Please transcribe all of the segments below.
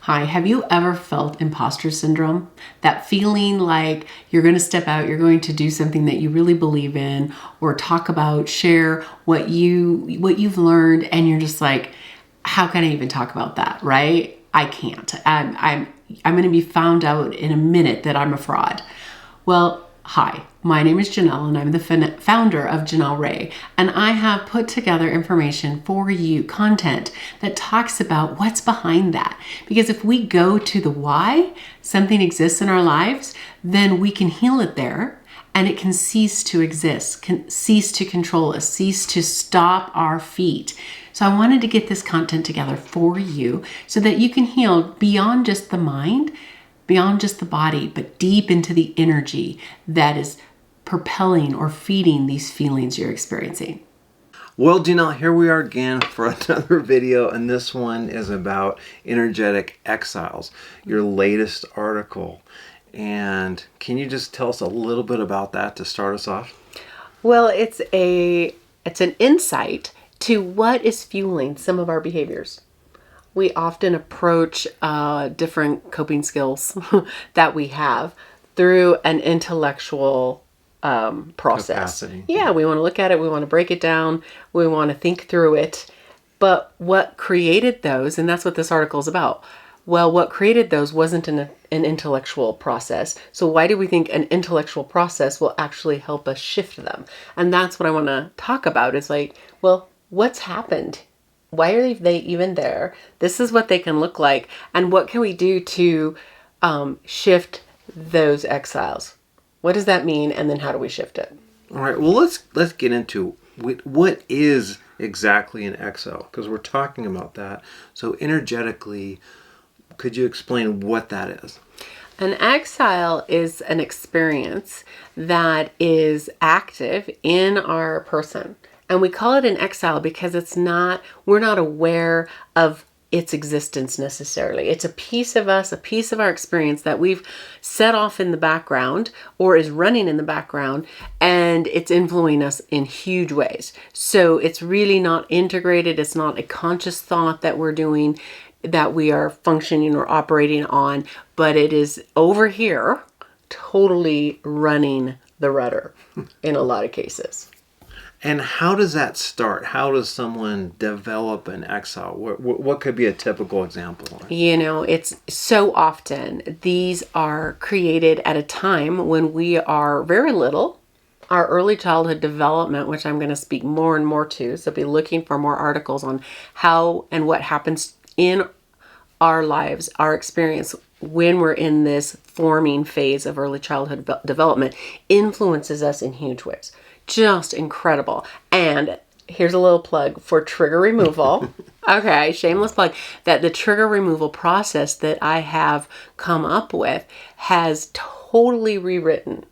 Hi, have you ever felt imposter syndrome? That feeling like you're going to step out, you're going to do something that you really believe in, or talk about, share what you've learned, and you're just like, how can I even talk about that, right? I can't. I'm going to be found out in a minute that I'm a fraud. Well, hi, my name is Janell and I'm the founder of Janell Rae, and I have put together information for you, content that talks about what's behind that. Because if we go to the why something exists in our lives, then we can heal it there and it can cease to exist, can cease to control us, cease to stop our feet. So I wanted to get this content together for you so that you can heal beyond just the mind, beyond just the body, but deep into the energy that is propelling or feeding these feelings you're experiencing. Well, Janell, here we are again for another video, and this one is about energetic exiles, your latest article. And can you just tell us a little bit about that to start us off? Well, it's an insight to what is fueling some of our behaviors. We often approach different coping skills that we have through an intellectual process. Capacity. Yeah, we want to look at it, we want to break it down, we want to think through it. But what created those, and that's what this article is about, well, what created those wasn't an intellectual process. So why do we think an intellectual process will actually help us shift them? And that's what I want to talk about. Is like, well, what's happened? Why are they even there? This is what they can look like. And what can we do to shift those exiles? What does that mean? And then how do we shift it? All right, well, let's get into what is exactly an exile, because we're talking about that. So energetically, could you explain what that is? An exile is an experience that is active in our person. And we call it an exile because we're not aware of its existence necessarily. It's a piece of us, a piece of our experience that we've set off in the background or is running in the background, and it's influencing us in huge ways. So it's really not integrated. It's not a conscious thought that we're doing, that we are functioning or operating on, but it is over here totally running the rudder in a lot of cases. And how does that start? How does someone develop an exile? What could be a typical example? You know, it's so often these are created at a time when we are very little. Our early childhood development, which I'm going to speak more and more to, so be looking for more articles on how and what happens in our lives, our experience when we're in this forming phase of early childhood development influences us in huge ways. Just incredible. And here's a little plug for trigger removal. Okay, shameless plug, that the trigger removal process that I have come up with has totally rewritten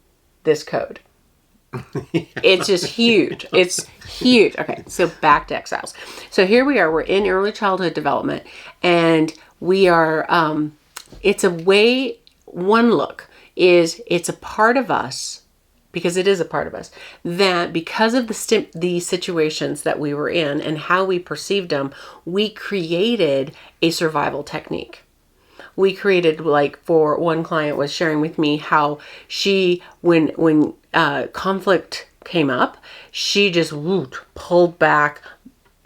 this code. It's just huge. It's huge. Okay, so back to exiles. So here we are. We're in early childhood development, and we are, it's a way, one look is it's a part of us, because it is a part of us, that because of the situations that we were in and how we perceived them, we created a survival technique. We created, like, for one client was sharing with me how she, when conflict came up, she just pulled back,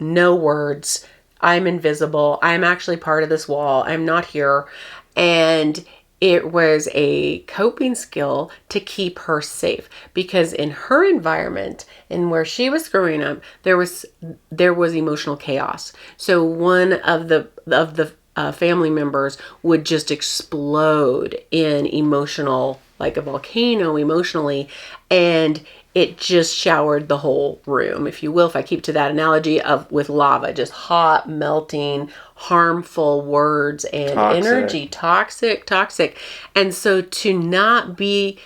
no words. I'm invisible. I'm actually part of this wall. I'm not here. And it was a coping skill to keep her safe, because in her environment and where she was growing up, there was emotional chaos. So one of the family members would just explode in emotional, like a volcano emotionally, and it just showered the whole room, if you will, if I keep to that analogy with lava, just hot, melting, harmful words and energy, toxic. And so to not be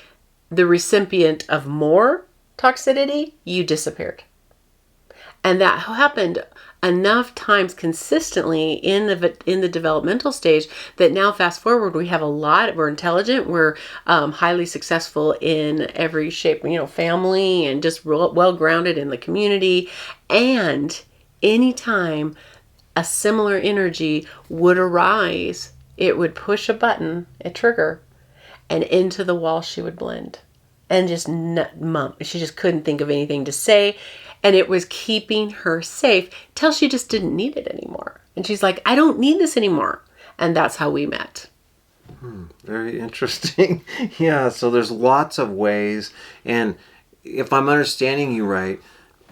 the recipient of more toxicity, you disappeared. And that happened enough times consistently in the developmental stage that now fast forward, we're intelligent, we're highly successful in every shape, family, and just well grounded in the community. And anytime a similar energy would arise it would push a button, a trigger, and into the wall she would blend. And just mum. She just couldn't think of anything to say. And it was keeping her safe till she just didn't need it anymore. And she's like, I don't need this anymore. And that's how we met. Very interesting. Yeah, so there's lots of ways. And if I'm understanding you right,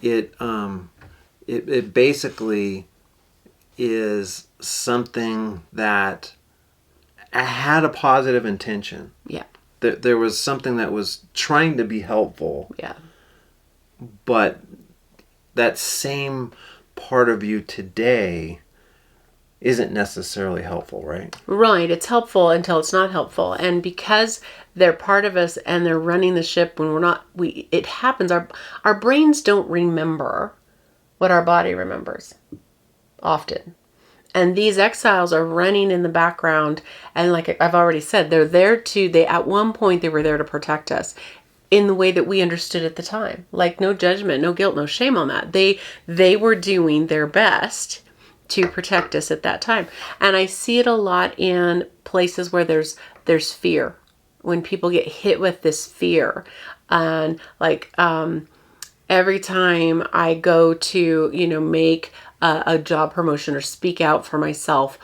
it basically is something that had a positive intention. Yeah. There was something that was trying to be helpful. Yeah. But that same part of you today isn't necessarily helpful, right? Right. It's helpful until it's not helpful. And because they're part of us and they're running the ship when we're not, it happens. Our brains don't remember what our body remembers often. And these exiles are running in the background. And like I've already said, they're there at one point they were there to protect us in the way that we understood at the time. Like no judgment, no guilt, no shame on that. They were doing their best to protect us at that time. And I see it a lot in places where there's fear. When people get hit with this fear. And like every time I go to, make a job promotion or speak out for myself,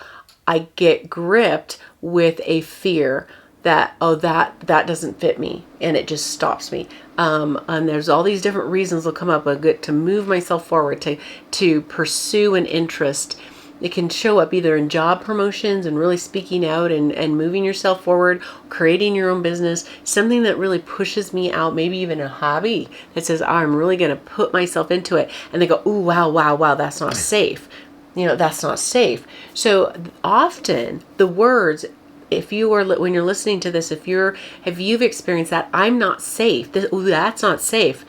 I get gripped with a fear that, that doesn't fit me, and it just stops me. And there's all these different reasons will come up. I get to move myself forward, to pursue an interest. It can show up either in job promotions and really speaking out and moving yourself forward, creating your own business, something that really pushes me out, maybe even a hobby that says, I'm really going to put myself into it. And they go, ooh, wow, that's not safe. That's not safe. So often the words, when you're listening to this, if you've experienced that, I'm not safe, that's not safe,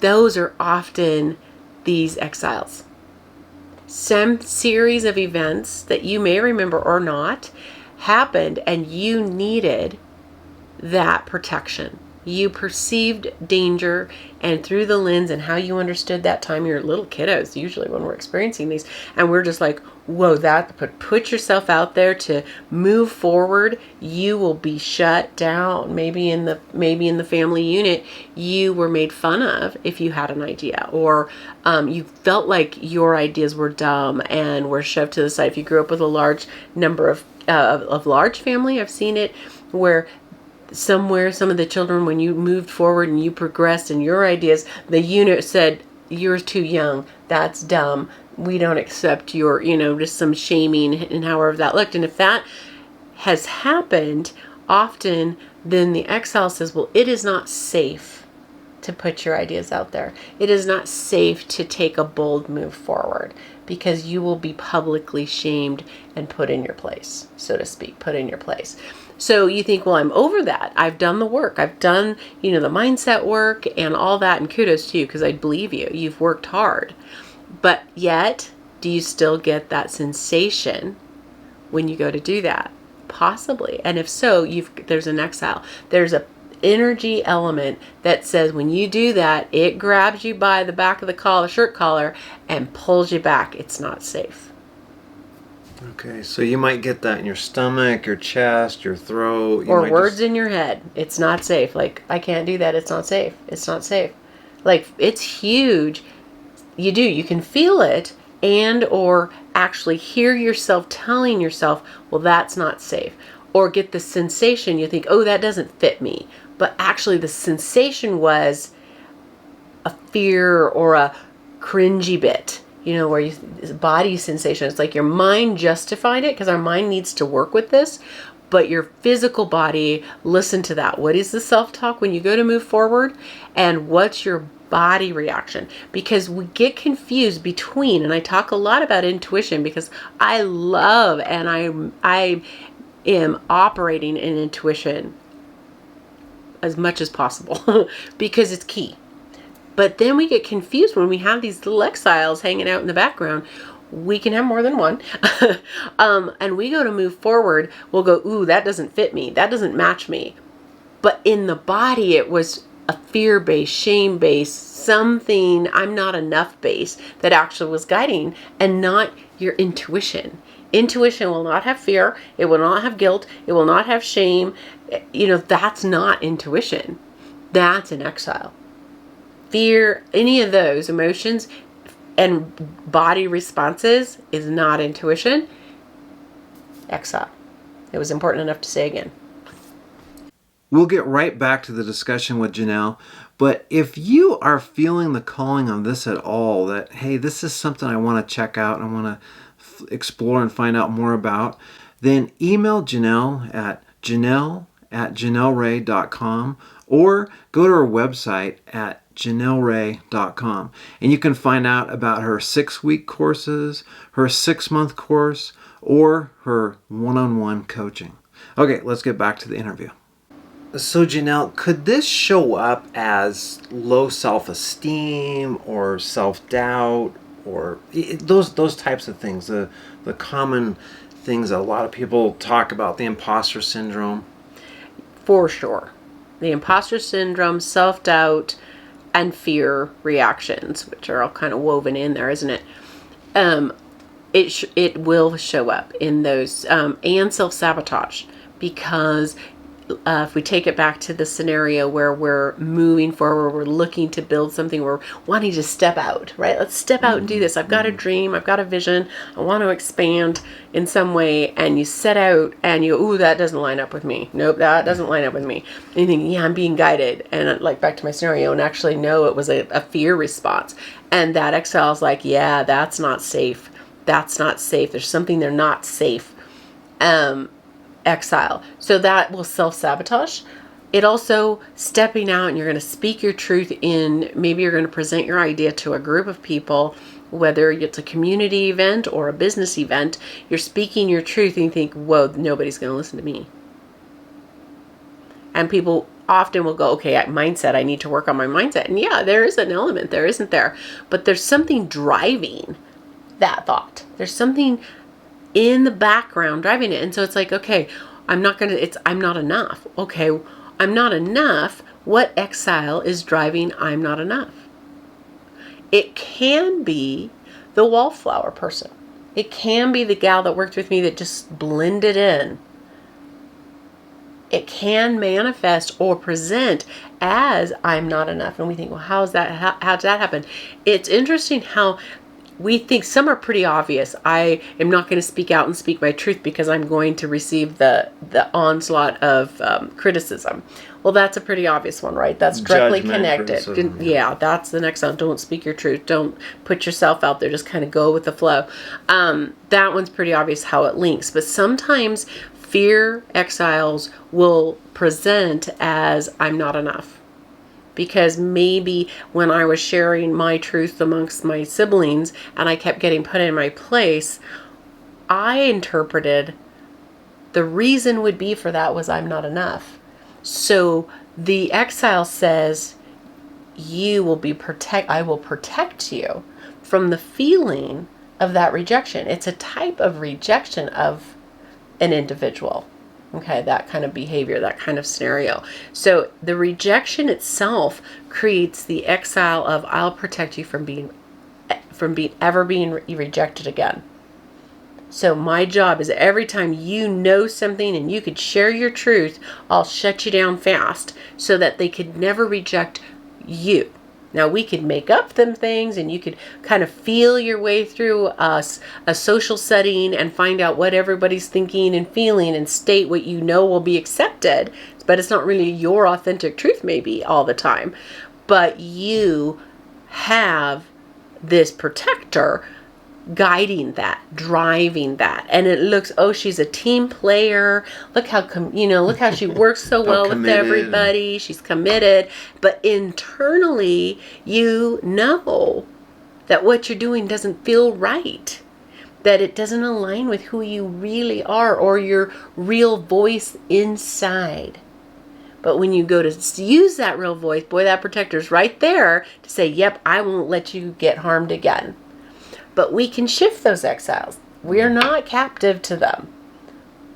those are often these exiles. Some series of events that you may remember or not happened, and you needed that protection. You perceived danger, and through the lens and how you understood that time, you're little kiddos usually when we're experiencing these, and we're just like, whoa, put yourself out there to move forward. You will be shut down. Maybe in the family unit, you were made fun of if you had an idea, or you felt like your ideas were dumb and were shoved to the side. If you grew up with a large number of large family, I've seen it where some of the children, when you moved forward and you progressed in your ideas, the unit said, you're too young, that's dumb, we don't accept your, just some shaming and however that looked. And if that has happened, often then the exile says, well, it is not safe to put your ideas out there. It is not safe to take a bold move forward, because you will be publicly shamed and put in your place, so to speak, put in your place. So you think, well, I'm over that. I've done the work. I've done, the mindset work and all that. And kudos to you, because I believe you. You've worked hard. But yet, do you still get that sensation when you go to do that? Possibly. And if so, there's an exile. There's a energy element that says when you do that, it grabs you by the back of the shirt collar, and pulls you back. It's not safe. Okay, so you might get that in your stomach, your chest, your throat. Or words in your head. It's not safe. Like, I can't do that. It's not safe. It's not safe. Like, it's huge. You can feel it, and or actually hear yourself telling yourself, well, that's not safe. Or get the sensation, you think, oh, that doesn't fit me. But actually the sensation was a fear or a cringy bit. Where body sensation, it's like your mind justified it because our mind needs to work with this, but your physical body, listen to that. What is the self-talk when you go to move forward, and what's your body reaction? Because we get confused between, and I talk a lot about intuition because I love and I am operating in intuition as much as possible because it's key. But then we get confused when we have these little exiles hanging out in the background. We can have more than one. And we go to move forward. We'll go, ooh, that doesn't fit me. That doesn't match me. But in the body, it was a fear-based, shame-based, something I'm not enough base that actually was guiding, and not your intuition. Intuition will not have fear. It will not have guilt. It will not have shame. That's not intuition. That's an exile. Fear, any of those emotions and body responses is not intuition. Exile. It was important enough to say again. We'll get right back to the discussion with Janell, but if you are feeling the calling on this at all, that, hey, this is something I want to check out, I want to explore and find out more about, then email Janell at janell@janellrae.com or go to her website at janellrae.com, and you can find out about her 6-week courses, her 6-month course, or her one-on-one coaching. Okay, let's get back to the interview. So Janell, could this show up as low self-esteem or self-doubt or those types of things, the common things that a lot of people talk about, the imposter syndrome? For sure. The imposter syndrome, self-doubt, and fear reactions, which are all kind of woven in there, isn't it? It will show up in those, and self-sabotage, because if we take it back to the scenario where we're moving forward, we're looking to build something, we're wanting to step out, right? Let's step out and do this. I've got a dream, I've got a vision, I want to expand in some way, and you set out and you, ooh, that doesn't line up with me. Nope, that doesn't line up with me. And you think, yeah, I'm being guided. And like back to my scenario, and actually no, it was a fear response. And that exile is like, yeah, that's not safe. That's not safe. There's something they're not safe. Exile. So that will self-sabotage. It also stepping out and you're going to speak your truth in, maybe you're going to present your idea to a group of people, whether it's a community event or a business event, you're speaking your truth and you think, whoa, nobody's going to listen to me. And people often will go, okay, mindset, I need to work on my mindset. And yeah, there is an element there, isn't there? But there's something driving that thought. There's something in the background driving it. And so it's like, okay, I'm not enough. Okay, I'm not enough. What exile is driving I'm not enough? It can be the wallflower person. It can be the gal that worked with me that just blended in. It can manifest or present as I'm not enough. And we think, well, how did that happen? It's interesting how we think some are pretty obvious. I am not going to speak out and speak my truth because I'm going to receive the onslaught of criticism. Well, that's a pretty obvious one, right? That's directly connected. Yeah, that's the next one. Don't speak your truth. Don't put yourself out there. Just kind of go with the flow. That one's pretty obvious how it links. But sometimes fear exiles will present as I'm not enough. Because maybe when I was sharing my truth amongst my siblings and I kept getting put in my place, I interpreted the reason would be for that was I'm not enough. So the exile says, I will protect you from the feeling of that rejection. It's a type of rejection of an individual. Okay, that kind of behavior, that kind of scenario. So the rejection itself creates the exile of I'll protect you from being rejected again. So my job is every time you know something and you could share your truth, I'll shut you down fast so that they could never reject you. Now we could make up them things and you could kind of feel your way through a social setting and find out what everybody's thinking and feeling and state what you know will be accepted. But it's not really your authentic truth maybe all the time. But you have this protector guiding that, driving that. And it looks, oh, she's a team player. Look how, look how she works so well with everybody. She's committed. But internally, you know that what you're doing doesn't feel right. That it doesn't align with who you really are or your real voice inside. But when you go to use that real voice, boy, that protector's right there to say, yep, I won't let you get harmed again. But we can shift those exiles. We are not captive to them.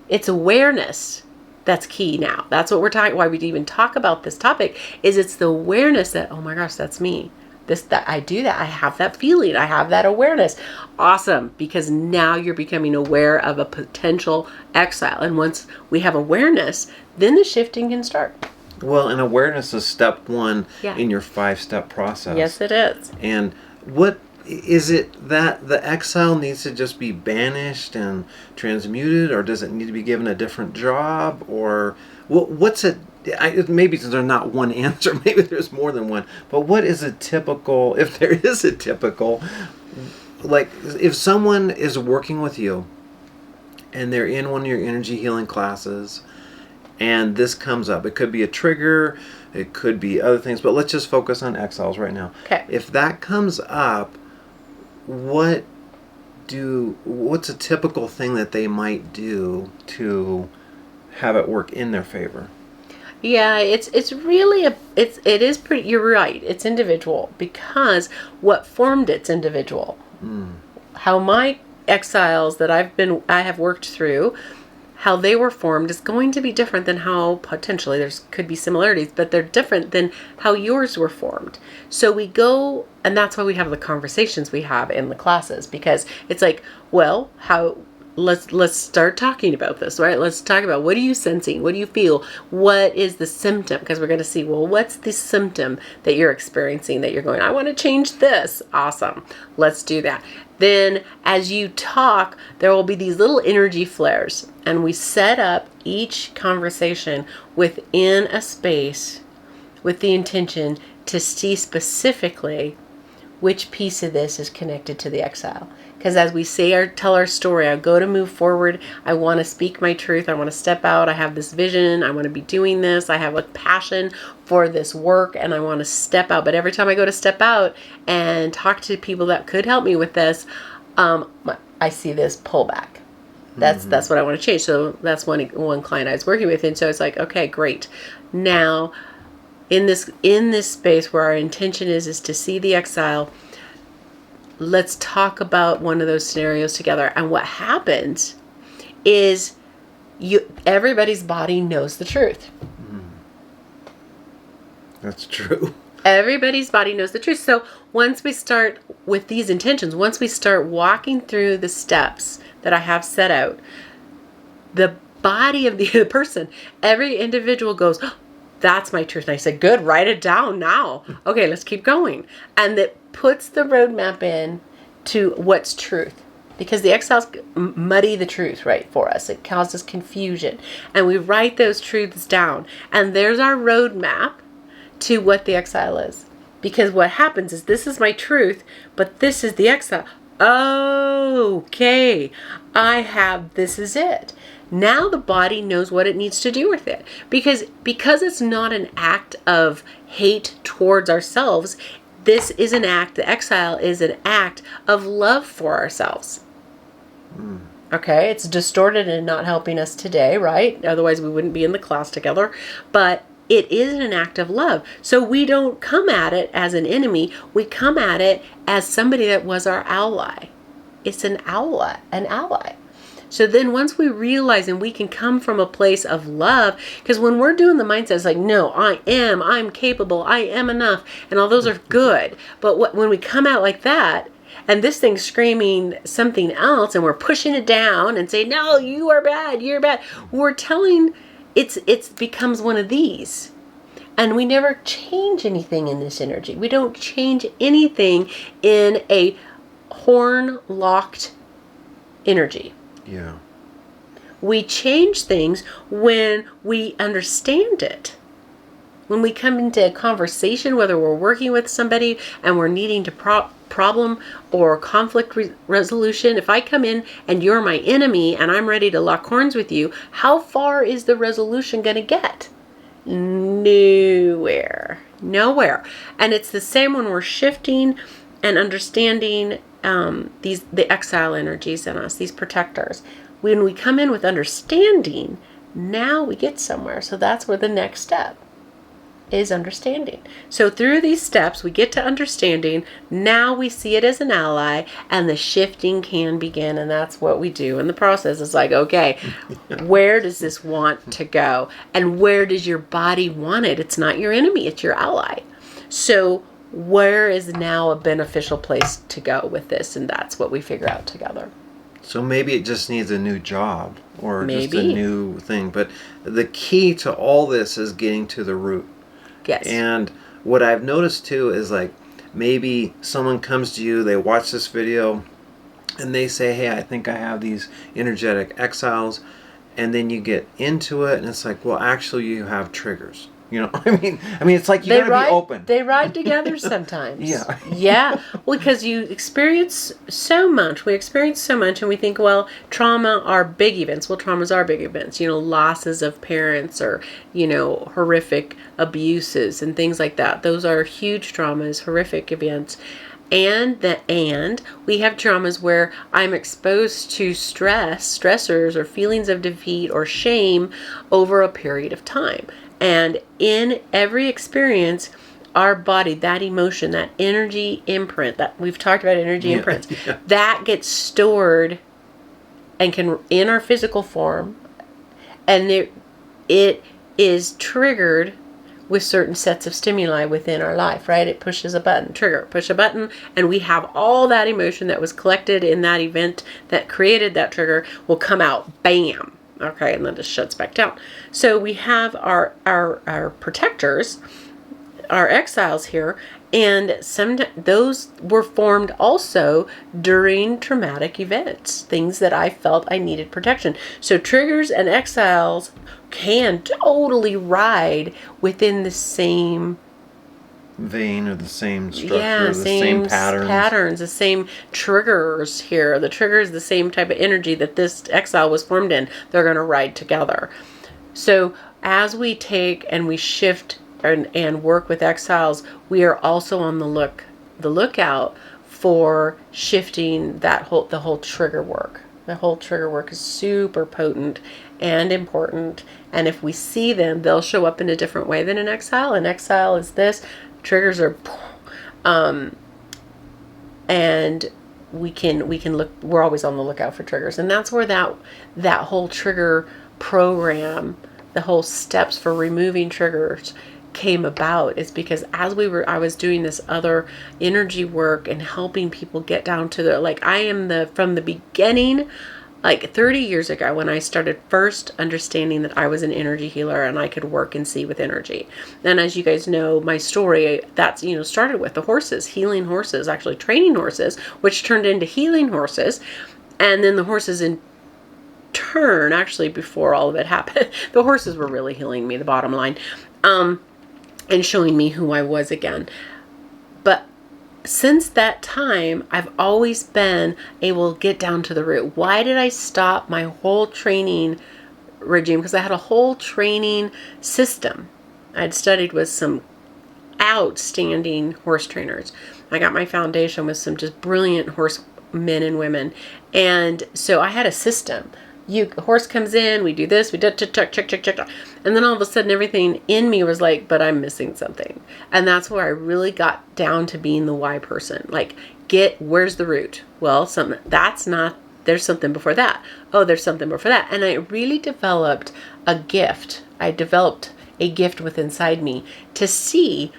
It's awareness that's key now. That's what we're talking, why we even talk about this topic, is it's the awareness that, oh my gosh, that's me. that I do that. I have that feeling. I have that awareness. Awesome. Because now you're becoming aware of a potential exile. And once we have awareness, then the shifting can start. Well, and awareness is step one Yeah. in your 5-step process. Yes, it is. And what is it that the exile needs to just be banished and transmuted, or does it need to be given a different job, or what's it? Maybe there's not one answer. Maybe there's more than one. But what is a typical, if there is a typical, like if someone is working with you and they're in one of your energy healing classes and this comes up, it could be a trigger, it could be other things, but let's just focus on exiles right now. Okay. If that comes up, what's a typical thing that they might do to have it work in their favor? Yeah, it's really it is pretty, you're right. It's individual, because what formed it's individual. How my exiles that I have worked through, how they were formed is going to be different than how potentially could be similarities, but they're different than how yours were formed. So we go, and that's why we have the conversations we have in the classes, because it's like, well, let's start talking about this, right? Let's talk about, what are you sensing? What do you feel? What is the symptom? Because we're going to see, well, what's the symptom that you're experiencing that you're going, I want to change this. Awesome. Let's do that. Then as you talk, there will be these little energy flares, and we set up each conversation within a space with the intention to see specifically which piece of this is connected to the exile. Because as we tell our story, I go to move forward. I want to speak my truth. I want to step out. I have this vision. I want to be doing this. I have a passion for this work, and I want to step out. But every time I go to step out and talk to people that could help me with this, I see this pullback. That's what I want to change. So that's one client I was working with, and so it's like, okay, great. Now, in this space where our intention is to see the exile, let's talk about one of those scenarios together. And what happens is everybody's body knows the truth. That's true. Everybody's body knows the truth. So once we start with these intentions, once we start walking through the steps that I have set out, the body of the other person, every individual goes, oh, that's my truth. And I said, good, write it down now. Okay, let's keep going. And that puts the roadmap in to what's truth. Because the exiles muddy the truth, right, for us. It causes confusion. And we write those truths down. And there's our roadmap to what the exile is. Because what happens is, this is my truth, but this is the exile. Okay, this is it. Now the body knows what it needs to do with it. Because it's not an act of hate towards ourselves, this is an act, the exile is an act of love for ourselves. Okay, it's distorted and not helping us today, right? Otherwise we wouldn't be in the class together. But it is an act of love. So we don't come at it as an enemy. We come at it as somebody that was our ally. It's an ally. So then once we realize, and we can come from a place of love, because when we're doing the mindset, it's like, no, I'm capable, I am enough, and all those are good. But when we come out like that, and this thing's screaming something else, and we're pushing it down and say, no, you are bad, you're bad, we're telling, it becomes one of these. And we never change anything in this energy. We don't change anything in a horn-locked energy. Yeah. We change things when we understand it. When we come into a conversation, whether we're working with somebody and we're needing to problem or conflict resolution, if I come in and you're my enemy and I'm ready to lock horns with you, how far is the resolution going to get? Nowhere. And it's the same when we're shifting and understanding the exile energies in us, these protectors. When we come in with understanding, now we get somewhere. So that's where the next step is, understanding. So through these steps, we get to understanding. Now we see it as an ally, and the shifting can begin. And that's what we do in the process. It's like, okay, where does this want to go? And where does your body want it? It's not your enemy, it's your ally. So where is now a beneficial place to go with this? And that's what we figure out together. So maybe it just needs a new job or just a Maybe. new thing. But the key to all this is getting to the root. Yes. And what I've noticed too is like maybe someone comes to you, they watch this video, and they say, hey, I think I have these energetic exiles. And then you get into it, and it's like, well, actually, you have triggers. You know, I mean, it's like you gotta be open. They ride together sometimes. Yeah. Yeah. Well, because you experience so much. We experience so much, and we think, well, trauma are big events. Well, traumas are big events. You know, losses of parents or, you know, horrific abuses and things like that. Those are huge traumas, horrific events. And we have traumas where I'm exposed to stressors or feelings of defeat or shame over a period of time. And in every experience, our body, that emotion, that energy imprint, that we've talked about energy imprints, that gets stored and can in our physical form, and it is triggered with certain sets of stimuli within our life, right? It pushes a button, push a button, and we have all that emotion that was collected in that event that created that trigger will come out, bam. Okay, and then just shuts back down. So we have our protectors, our exiles here, and those were formed also during traumatic events, things that I felt I needed protection. So triggers and exiles can totally ride within the same vein or the same structure, the same patterns, the same triggers here. The trigger is the same type of energy that this exile was formed in. They're going to ride together. So as we take and we shift and work with exiles, we are also on the lookout for shifting the whole trigger work. The whole trigger work is super potent and important. And if we see them, they'll show up in a different way than an exile. An exile is this. Triggers are, and we can look. We're always on the lookout for triggers, and that's where that whole trigger program, the whole steps for removing triggers came about. Is because I was doing this other energy work and helping people get down to from the beginning. Like 30 years ago when I started first understanding that I was an energy healer and I could work and see with energy. And as you guys know, my story, that's, started with the horses, healing horses, actually training horses, which turned into healing horses. And then the horses in turn, actually before all of it happened, the horses were really healing me, the bottom line, and showing me who I was again. But since that time, I've always been able to get down to the root. Why did I stop my whole training regime? Because I had a whole training system. I'd studied with some outstanding horse trainers. I got my foundation with some just brilliant horse men and women. And so I had a system. A horse comes in, we do this, we do check. And then all of a sudden everything in me was like, but I'm missing something. And that's where I really got down to being the why person. Like, where's the root? Well, there's something before that. Oh, there's something before that. And I really developed a gift. I developed a gift within inside me to see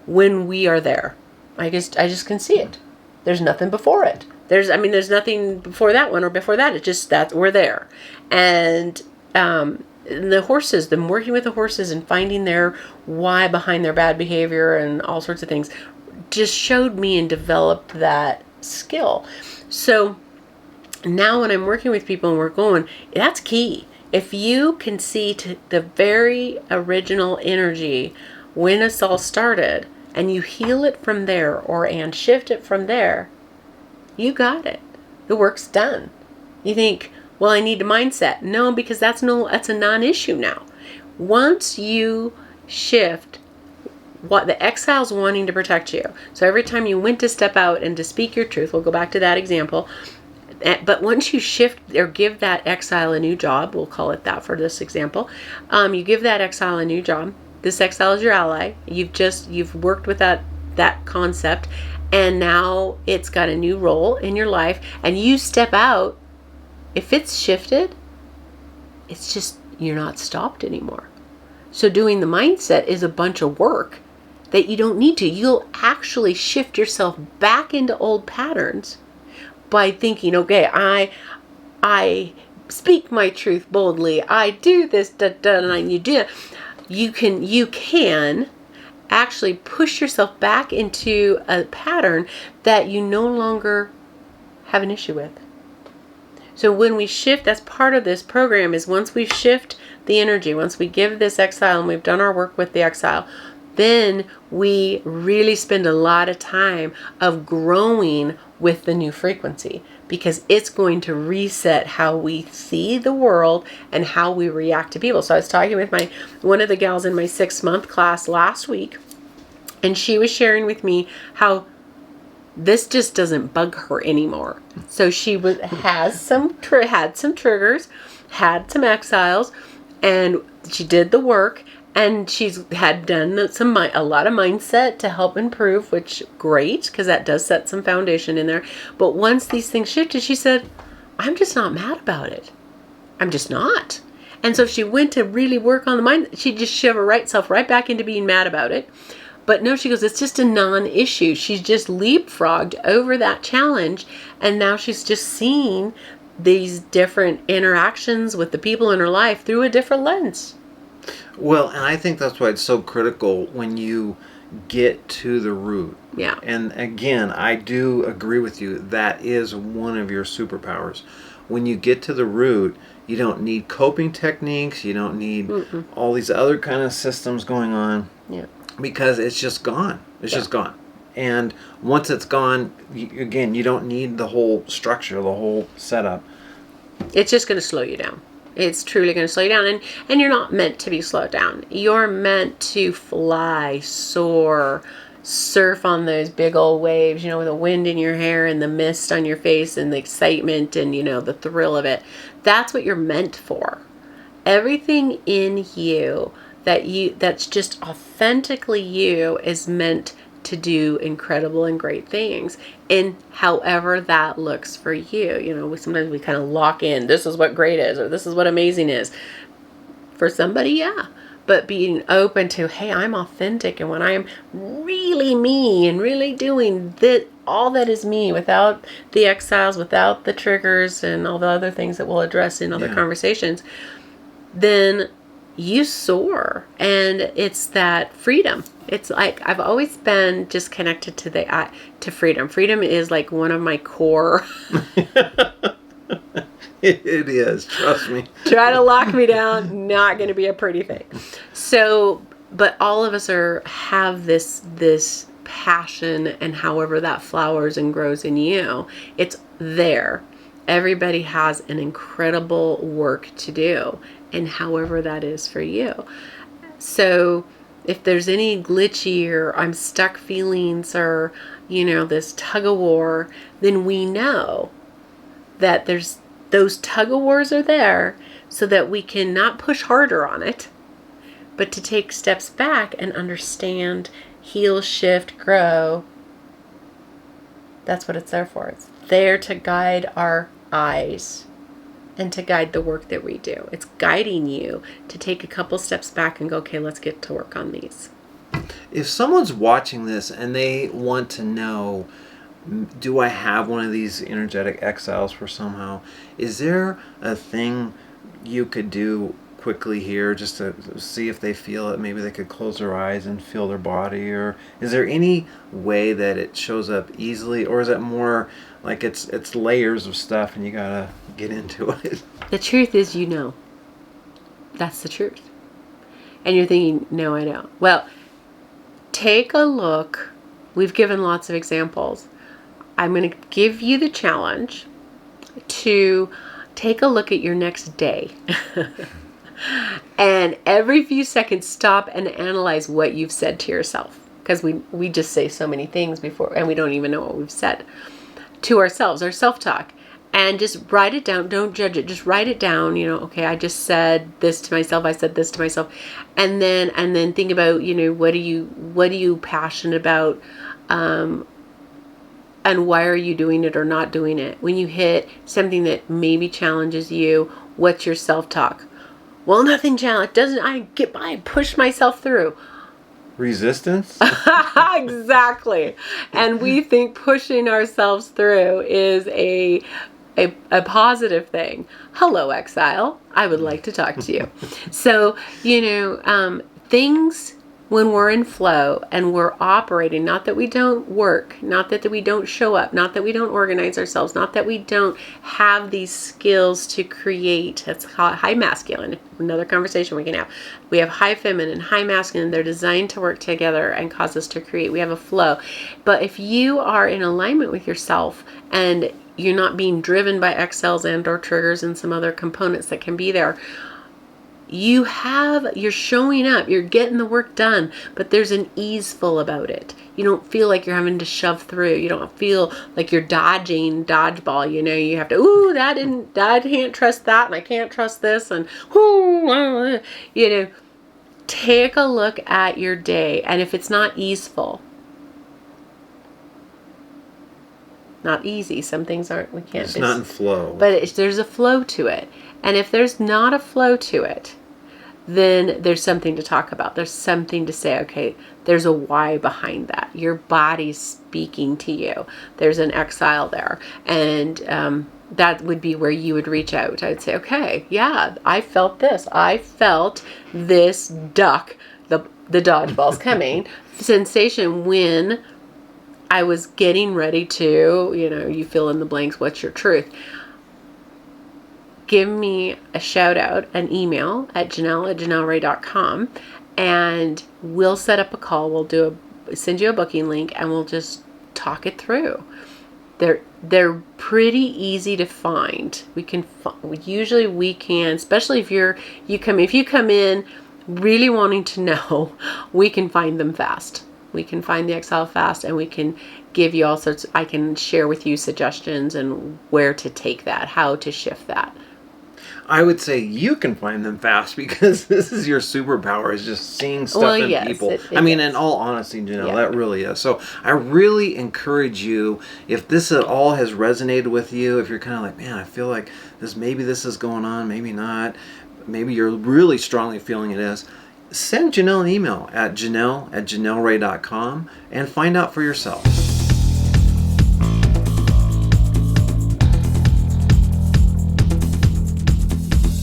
when we are there. I just can see it. There's nothing before it. There's nothing before that one or before that. It's just that we're there. And the horses, them working with the horses and finding their why behind their bad behavior and all sorts of things just showed me and developed that skill. So now when I'm working with people and we're going, that's key. If you can see to the very original energy when it's all started and you heal it from there and shift it from there, you got it. The work's done. You think, well, I need a mindset. No, because that's a non-issue now. Once you shift what the exile's wanting to protect you. So every time you went to step out and to speak your truth, we'll go back to that example. But once you shift or give that exile a new job, we'll call it that for this example, you give that exile a new job. This exile is your ally. You've worked with that concept. And now it's got a new role in your life and you step out. If it's shifted, it's just, you're not stopped anymore. So doing the mindset is a bunch of work that you don't need to. You'll actually shift yourself back into old patterns by thinking, okay, I speak my truth boldly. I do this, and you do. You can actually push yourself back into a pattern that you no longer have an issue with. So when we shift, that's part of this program, is once we shift the energy, once we give this exile and we've done our work with the exile, then we really spend a lot of time of growing with the new frequency, because it's going to reset how we see the world and how we react to people. So I was talking with one of the gals in my 6-month class last week, and she was sharing with me how this just doesn't bug her anymore. So she had some triggers, had some exiles, and she did the work, and had done a lot of mindset to help improve, which great, because that does set some foundation in there. But once these things shifted, she said, I'm just not mad about it. I'm just not. And so if she went to really work on the mind, she'd just shove herself right back into being mad about it. But no, she goes, it's just a non-issue. She's just leapfrogged over that challenge. And now she's just seeing these different interactions with the people in her life through a different lens. Well, and I think that's why it's so critical when you get to the root. Yeah. And again, I do agree with you. That is one of your superpowers. When you get to the root, you don't need coping techniques. You don't need all these other kind of systems going on. Yeah. Because it's just gone. It's just gone. And once it's gone, you don't need the whole structure, the whole setup. It's just going to slow you down. It's truly going to slow you down. And you're not meant to be slowed down. You're meant to fly, soar, surf on those big old waves, with the wind in your hair and the mist on your face and the excitement and, the thrill of it. That's what you're meant for. Everything in you that's just authentically you is meant to do incredible and great things, and however that looks for you. Sometimes we kind of lock in, this is what great is, or this is what amazing is. For somebody, yeah. But being open to, hey, I'm authentic, and when I am really me and really doing all that is me, without the exiles, without the triggers, and all the other things that we'll address in other conversations, then you soar. And it's that freedom. It's like I've always been just connected to freedom. Freedom is like one of my core. It is, trust me. Try to lock me down, not going to be a pretty thing. So, but all of us have this passion, and however that flowers and grows in you, it's there. Everybody has an incredible work to do, and however that is for you. So if there's any glitchy or I'm stuck feelings or, this tug of war, then we know that those tug of wars are there so that we can not push harder on it, but to take steps back and understand, heal, shift, grow. That's what it's there for. It's there to guide our eyes and to guide the work that we do. It's guiding you to take a couple steps back and go, okay, let's get to work on these. If someone's watching this and they want to know, do I have one of these energetic exiles for somehow? Is there a thing you could do quickly here just to see if they feel it? Maybe they could close their eyes and feel their body, or is there any way that it shows up easily, or is it more like it's layers of stuff and you gotta get into it? The truth is, that's the truth. And you're thinking, no, I don't. Well, take a look. We've given lots of examples. I'm going to give you the challenge to take a look at your next day. And every few seconds, stop and analyze what you've said to yourself. Because we just say so many things before, and we don't even know what we've said to ourselves, our self-talk. And just write it down. Don't judge it. Just write it down. Okay, I just said this to myself. I said this to myself. And then think about, what are you passionate about? And why are you doing it or not doing it? When you hit something that maybe challenges you, what's your self-talk? Well, nothing challenge. I push myself through. Resistance? Exactly. And we think pushing ourselves through is a positive thing. Hello, Exile. I would like to talk to you. So, things when we're in flow and we're operating, not that we don't work, not that we don't show up, not that we don't organize ourselves, not that we don't have these skills to create. That's high masculine. Another conversation we can have. We have high feminine, high masculine. They're designed to work together and cause us to create. We have a flow. But if you are in alignment with yourself and you're not being driven by Exiles and or triggers and some other components that can be there, you're showing up, you're getting the work done, but there's an easeful about it. You don't feel like you're having to shove through. You don't feel like you're dodging dodgeball. You have to, I can't trust that, and I can't trust this, and take a look at your day, and if it's not easeful, not easy, some things aren't, we can't. It's not in flow. But there's a flow to it. And if there's not a flow to it, then there's something to talk about. There's something to say, okay, there's a why behind that. Your body's speaking to you. There's an exile there. And that would be where you would reach out. I'd say, okay, yeah, I felt this. I felt this duck, the dodgeball's coming sensation when I was getting ready to, you fill in the blanks, what's your truth? Give me a shout out, an email at janell@janellrae.com, and we'll set up a call. We'll send you a booking link, and we'll just talk it through. They're pretty easy to find. We can, especially if you come in really wanting to know, we can find them fast. We can find the Exile fast, and we can give you all sorts. I can share with you suggestions and where to take that, how to shift that. I would say you can find them fast, because this is your superpower, is just seeing stuff in people. In all honesty, Janell, that really is. So I really encourage you, if this at all has resonated with you, if you're kind of like, man, I feel like maybe this is going on, maybe not, maybe you're really strongly feeling it is, send Janell an email at janell@janellrae.com and find out for yourself.